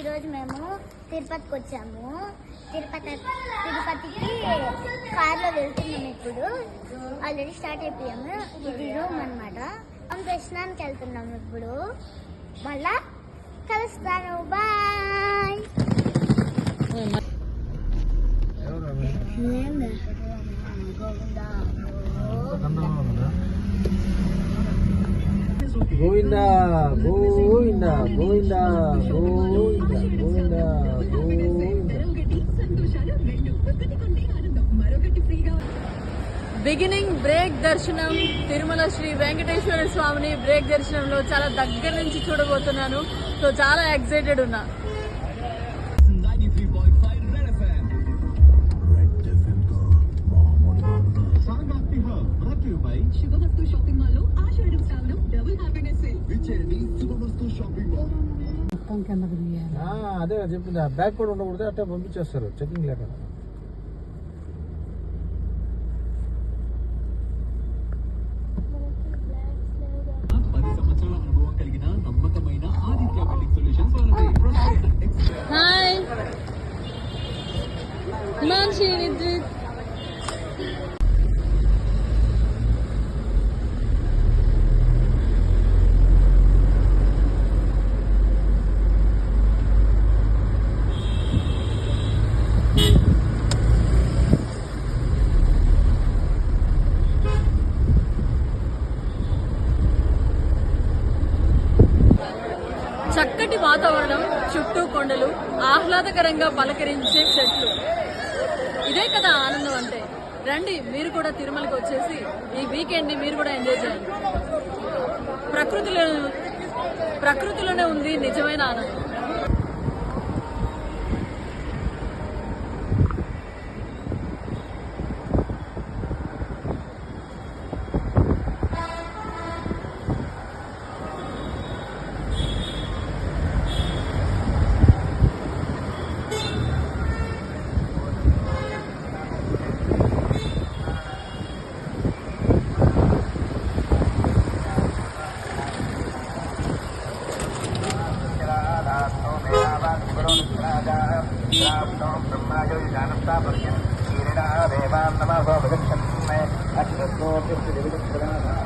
ఈరోజు మేము తిరుపతికి వచ్చాము. తిరుపతికి కార్లో వెళ్తున్నాము. ఇప్పుడు ఆల్రెడీ స్టార్ట్ అయిపోయాము. ఇది రూమ్ అనమాట. దర్శనానికి వెళ్తున్నాము. ఇప్పుడు మళ్ళా కలుస్తాను. Bye. Govinda Govinda Govinda Govinda Govinda beginning break దర్శనం తిరుమల శ్రీ వెంకటేశ్వర స్వామిని బ్రేక్ దర్శనంలో చాలా దగ్గర నుంచి చూడబోతున్నాను. సో చాలా ఎక్సైటెడ్ ఉన్నా. అదే చెప్పింది. బ్యాగ్ కూడా ఉండకూడదు, అట్టే పంపించేస్తారు చెకింగ్ లేకుండా. హాయ్ హిమాన్షి విద్యుత్. చక్కటి వాతావరణం, చుట్టూ కొండలు, ఆహ్లాదకరంగా పలకరించే చెట్లు. ఇదే కదా ఆనందం అంటే. రండి, మీరు కూడా తిరుమలకి వచ్చేసి ఈ వీకెండ్ ని మీరు కూడా ఎంజాయ్ చేయండి. ప్రకృతిలోనే ఉంది నిజమైన ఆనందం. ब्रह्मा